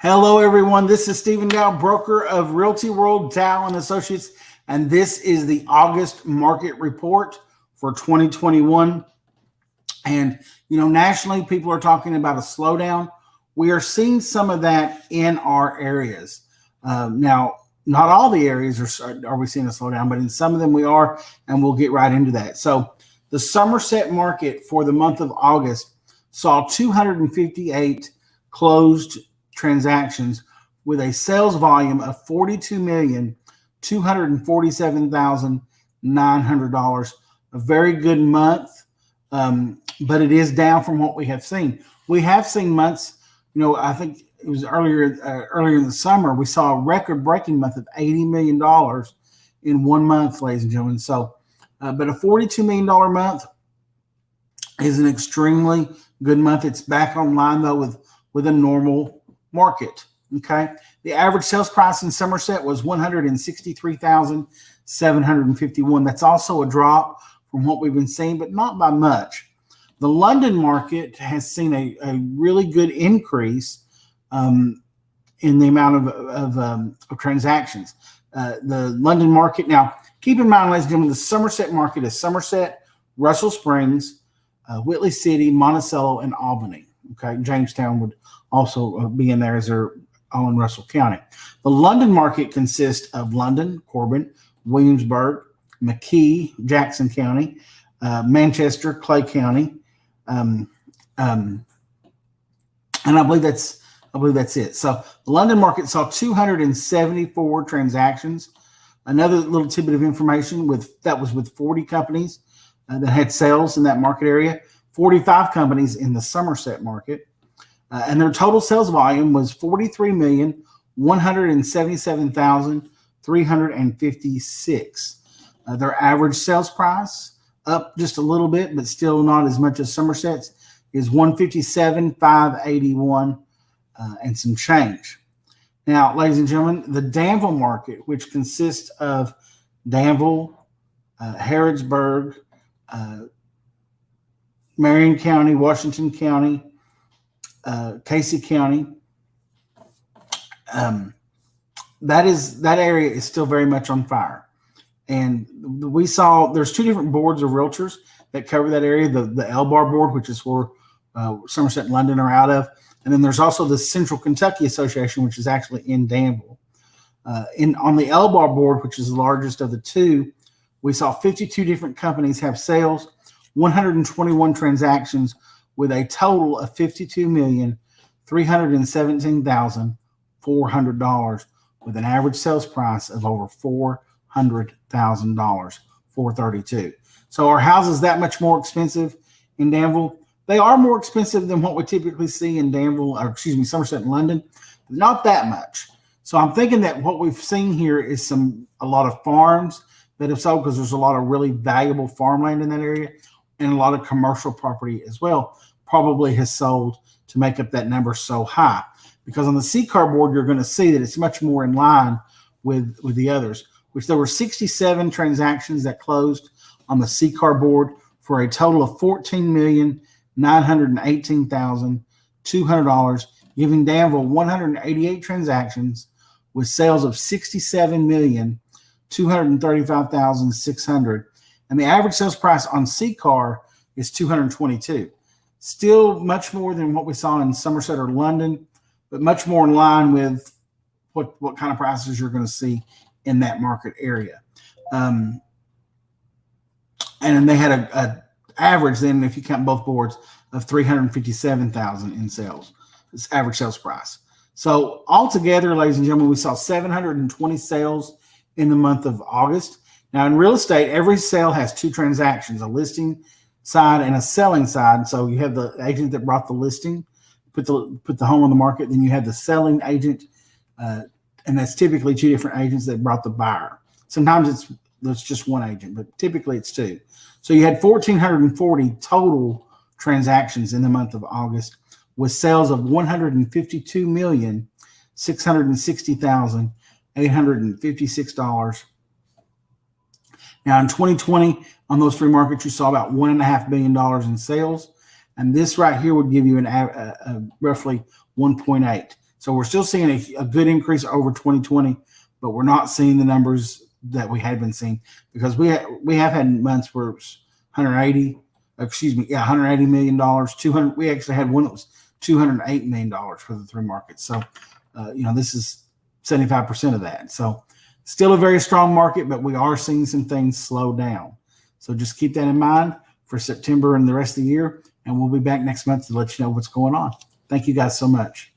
Hello, everyone. This is Stephen Dow, broker of Realty World, Dow and Associates, and this is the August market report for 2021. And, nationally, people are talking about a slowdown. We are seeing some of that in our areas. Now, not all the areas are we seeing a slowdown, but in some of them we are, and we'll get right into that. So the Somerset market for the month of August saw 258 closed transactions with a sales volume of $42,247,900. A very good month, but it is down from what we have seen. We have seen months, I think it was earlier in the summer, we saw a record-breaking month of $80 million in 1 month, ladies and gentlemen. So, but a $42 million month is an extremely good month. It's back online, though, with a normal market. Okay, the average sales price in Somerset was $163,751. That's also a drop from what we've been seeing, but not by much. The London market has seen a really good increase in the amount of transactions. The London market, now keep in mind, ladies and gentlemen, the Somerset market is Somerset, Russell Springs, Whitley City, Monticello, and Albany. Okay, Jamestown would also be in there, as they're all in Russell County. The London market consists of London, Corbin, Williamsburg, McKee, Jackson County, Manchester, Clay County, and I believe that's it. So the London market saw 274 transactions. Another little tidbit of information that was with 40 companies that had sales in that market area, 45 companies in the Somerset market. And their total sales volume was $43,177,356. Their average sales price, up just a little bit, but still not as much as Somerset's, is $157,581 and some change. Now, ladies and gentlemen, the Danville market, which consists of Danville, Harrodsburg, Marion County, Washington County, Casey County, that area is still very much on fire. And we saw there's two different boards of realtors that cover that area. The LBAR board, which is where Somerset and London are out of. And then there's also the Central Kentucky Association, which is actually in Danville. On the LBAR board, which is the largest of the two, we saw 52 different companies have sales, 121 transactions, with a total of $52,317,400, with an average sales price of over $400,000, $432,000. So are houses that much more expensive in Danville? They are more expensive than what we typically see in Somerset and London, but not that much. So I'm thinking that what we've seen here is a lot of farms that have sold, because there's a lot of really valuable farmland in that area, and a lot of commercial property as well probably has sold to make up that number so high. Because on the CCAR board, you're going to see that it's much more in line with the others, which there were 67 transactions that closed on the CCAR board for a total of $14,918,200, giving Danville 188 transactions with sales of $67,235,600. And the average sales price on CCAR is $222,000. Still much more than what we saw in Somerset or London, but much more in line with what kind of prices you're going to see in that market area. And they had a average then, if you count both boards, of $357,000 in sales. This average sales price. So altogether, ladies and gentlemen, we saw 720 sales in the month of August. Now, in real estate, every sale has two transactions: a listing side and a selling side. So you have the agent that brought the listing, put the home on the market. Then you have the selling agent, and that's typically two different agents that brought the buyer. Sometimes there's just one agent, but typically it's two. So you had 1,440 total transactions in the month of August, with sales of $152,660,856. Now in 2020, on those three markets, you saw about $1.5 billion in sales. And this right here would give you roughly 1.8. So we're still seeing a good increase over 2020, but we're not seeing the numbers that we had been seeing, because we have had months where it was 180 million dollars, 200. We actually had one that was $208 million for the three markets. So, this is 75% of that. So still a very strong market, but we are seeing some things slow down. So just keep that in mind for September and the rest of the year. And we'll be back next month to let you know what's going on. Thank you guys so much.